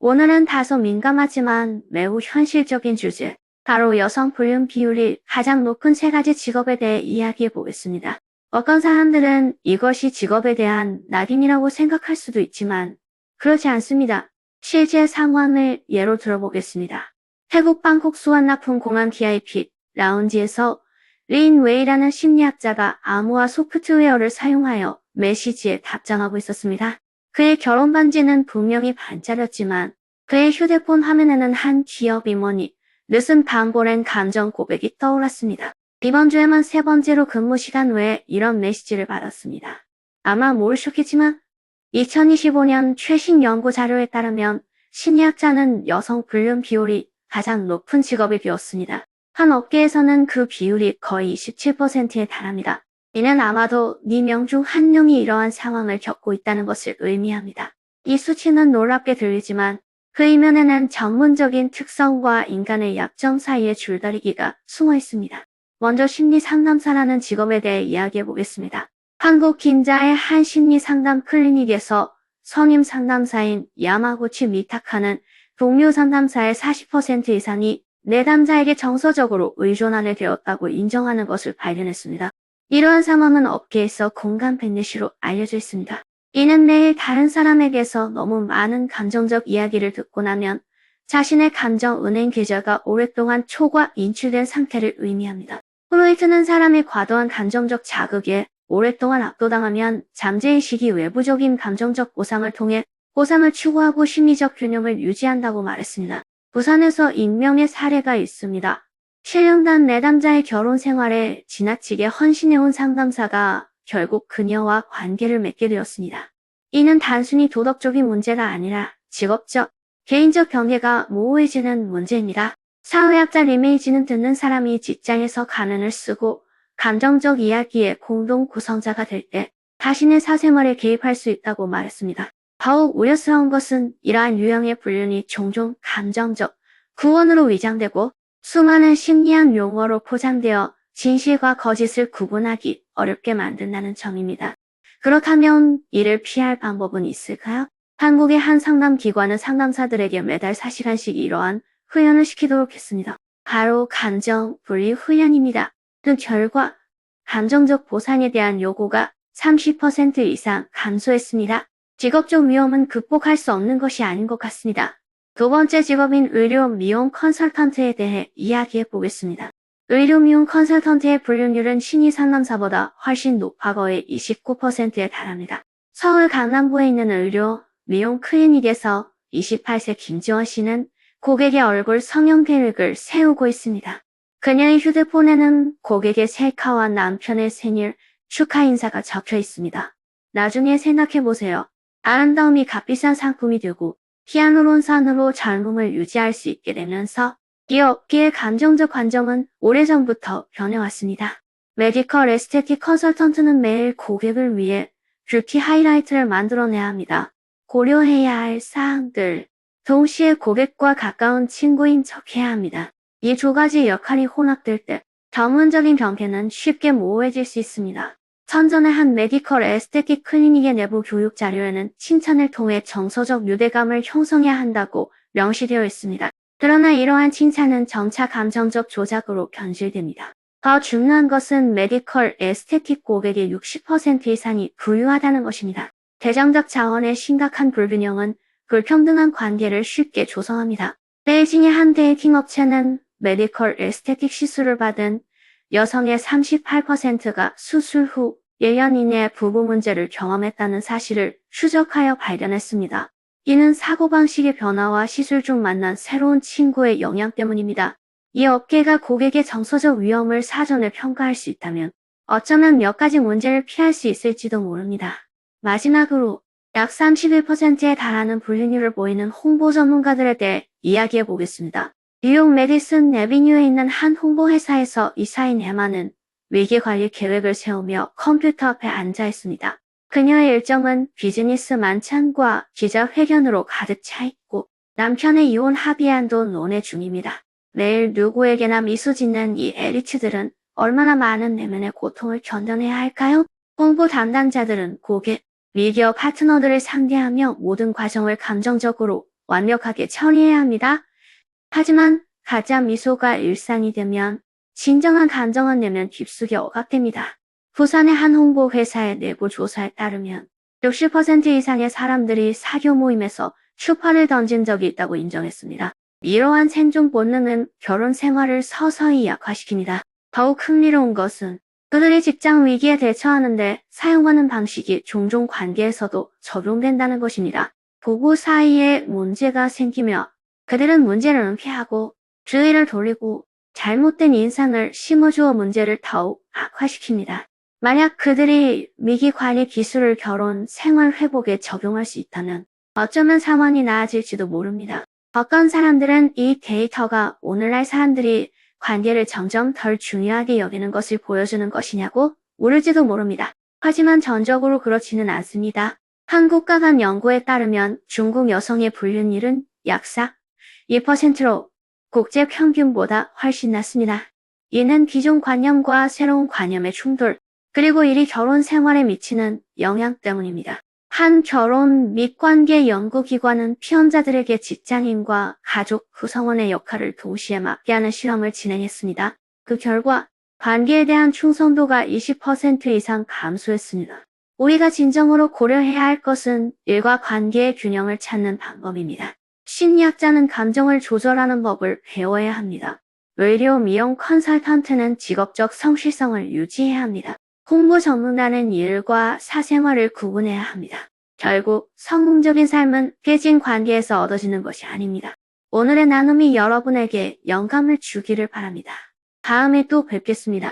오늘은 다소 민감하지만 매우 현실적인 주제, 바로 여성 불륜 비율이 가장 높은 세 가지 직업에 대해 이야기해 보겠습니다. 어떤 사람들은 이것이 직업에 대한 낙인이라고 생각할 수도 있지만 그렇지 않습니다. 실제 상황을 예로 들어보겠습니다. 태국 방콕 수완나품 공항 VIP 라운지에서 린 웨이라는 심리학자가 암호화 소프트웨어를 사용하여 메시지에 답장하고 있었습니다. 그의 결혼 반지는 분명히 반짝였지만 그의 휴대폰 화면에는 한 기업 임원이 늦은 방보낸 감정 고백이 떠올랐습니다. 이번 주에만 3번째로 근무 시간 외에 이런 메시지를 받았습니다. 아마 모르셨겠지만 2025년 최신 연구 자료에 따르면 심리학자는 여성 불륜 비율이 가장 높은 직업이 되었습니다. 한 업계에서는 그 비율이 거의 27%에 달합니다. 이는 아마도 4명 중 1명이 이러한 상황을 겪고 있다는 것을 의미합니다. 이 수치는 놀랍게 들리지만 그 이면에는 전문적인 특성과 인간의 약점 사이의 줄다리기가 숨어 있습니다. 먼저 심리상담사라는 직업에 대해 이야기해 보겠습니다. 한국 긴자의 한 심리상담 클리닉에서 선임 상담사인 야마구치 미타카는 동료 상담사의 40% 이상이 내담자에게 정서적으로 의존하게 되었다고 인정하는 것을 발견했습니다. 이러한 상황은 업계에서 공감 밴드시로 알려져 있습니다. 이는 매일 다른 사람에게서 너무 많은 감정적 이야기를 듣고 나면 자신의 감정 은행 계좌가 오랫동안 초과 인출된 상태를 의미합니다. 프로이트는 사람의 과도한 감정적 자극에 오랫동안 압도당하면 잠재의식이 외부적인 감정적 보상을 통해 보상을 추구하고 심리적 균형을 유지한다고 말했습니다. 부산에서 익명의 사례가 있습니다. 실형단 내담자의 결혼 생활에 지나치게 헌신해온 상담사가 결국 그녀와 관계를 맺게 되었습니다. 이는 단순히 도덕적인 문제가 아니라 직업적, 개인적 경계가 모호해지는 문제입니다. 사회학자 리메이지는 듣는 사람이 직장에서 가면을 쓰고 감정적 이야기의 공동 구성자가 될 때 자신의 사생활에 개입할 수 있다고 말했습니다. 더욱 우려스러운 것은 이러한 유형의 불륜이 종종 감정적 구원으로 위장되고 수많은 심리학 용어로 포장되어 진실과 거짓을 구분하기 어렵게 만든다는 점입니다. 그렇다면 이를 피할 방법은 있을까요? 한국의 한 상담기관은 상담사들에게 매달 4시간씩 이러한 훈련을 시키도록 했습니다. 바로 감정 분리 훈련입니다. 그 결과 감정적 보상에 대한 요구가 30% 이상 감소했습니다. 직업적 위험은 극복할 수 없는 것이 아닌 것 같습니다. 두 번째 직업인 의료 미용 컨설턴트에 대해 이야기해 보겠습니다. 의료 미용 컨설턴트의 불륜율은 심리 상담사보다 훨씬 높아 거의 29%에 달합니다. 서울 강남구에 있는 의료 미용 클리닉에서 28세 김지원 씨는 고객의 얼굴 성형 계획을 세우고 있습니다. 그녀의 휴대폰에는 고객의 셀카와 남편의 생일 축하 인사가 적혀 있습니다. 나중에 생각해보세요. 아름다움이 값비싼 상품이 되고 히알루론산으로 젊음을 유지할 수 있게 되면서 이 업계의 감정적 관점은 오래전부터 변해왔습니다. 메디컬 에스테틱 컨설턴트는 매일 고객을 위해 뷰티 하이라이트를 만들어내야 합니다. 고려해야 할 사항들, 동시에 고객과 가까운 친구인 척해야 합니다. 이 두 가지 역할이 혼합될 때 전문적인 경계는 쉽게 모호해질 수 있습니다. 선전의 한 메디컬 에스테틱 클리닉의 내부 교육 자료에는 칭찬을 통해 정서적 유대감을 형성해야 한다고 명시되어 있습니다. 그러나 이러한 칭찬은 점차 감정적 조작으로 변질됩니다. 더 중요한 것은 메디컬 에스테틱 고객의 60% 이상이 부유하다는 것입니다. 재정적 자원의 심각한 불균형은 불평등한 관계를 쉽게 조성합니다. 베이징의 한 데이팅 업체는 메디컬 에스테틱 시술을 받은 여성의 38%가 수술 후 1년 이내에 부부 문제를 경험했다는 사실을 추적하여 발견했습니다. 이는 사고방식의 변화와 시술 중 만난 새로운 친구의 영향 때문입니다. 이 업계가 고객의 정서적 위험을 사전에 평가할 수 있다면 어쩌면 몇 가지 문제를 피할 수 있을지도 모릅니다. 마지막으로 약 31%에 달하는 불륜율을 보이는 홍보 전문가들에 대해 이야기해 보겠습니다. 뉴욕 메디슨 애비뉴에 있는 한 홍보회사에서 이사인 에마는 위기관리 계획을 세우며 컴퓨터 앞에 앉아 있습니다. 그녀의 일정은 비즈니스 만찬과 기자회견으로 가득 차 있고 남편의 이혼 합의안도 논의 중입니다. 매일 누구에게나 미소 짓는 이 엘리트들은 얼마나 많은 내면의 고통을 견뎌내야 할까요? 홍보 담당자들은 고객, 미디어 파트너들을 상대하며 모든 과정을 감정적으로 완벽하게 처리해야 합니다. 하지만 가짜 미소가 일상이 되면 진정한 감정은 내면 깊숙이 억압됩니다. 부산의 한 홍보 회사의 내부 조사에 따르면 60% 이상의 사람들이 사교 모임에서 추파를 던진 적이 있다고 인정했습니다. 이러한 생존 본능은 결혼 생활을 서서히 약화시킵니다. 더욱 흥미로운 것은 그들이 직장 위기에 대처하는데 사용하는 방식이 종종 관계에서도 적용된다는 것입니다. 부부 사이에 문제가 생기며 그들은 문제를 은폐하고 주의를 돌리고 잘못된 인상을 심어주어 문제를 더욱 악화시킵니다. 만약 그들이 위기 관리 기술을 결혼 생활 회복에 적용할 수 있다면 어쩌면 상황이 나아질지도 모릅니다. 어떤 사람들은 이 데이터가 오늘날 사람들이 관계를 점점 덜 중요하게 여기는 것을 보여주는 것이냐고 물을지도 모릅니다. 하지만 전적으로 그렇지는 않습니다. 한 국가 간 연구에 따르면 중국 여성의 불륜율은 약 2%로 국제 평균보다 훨씬 낮습니다. 이는 기존 관념과 새로운 관념의 충돌, 그리고 이리 결혼 생활에 미치는 영향 때문입니다. 한 결혼 및 관계 연구기관은 피혼자들에게 직장인과 가족 구성원의 역할을 동시에 맡게 하는 실험을 진행했습니다. 그 결과 관계에 대한 충성도가 20% 이상 감소했습니다. 우리가 진정으로 고려해야 할 것은 일과 관계의 균형을 찾는 방법입니다. 심리학자는 감정을 조절하는 법을 배워야 합니다. 의료 미용 컨설턴트는 직업적 성실성을 유지해야 합니다. 홍보 전문가는 일과 사생활을 구분해야 합니다. 결국 성공적인 삶은 깨진 관계에서 얻어지는 것이 아닙니다. 오늘의 나눔이 여러분에게 영감을 주기를 바랍니다. 다음에 또 뵙겠습니다.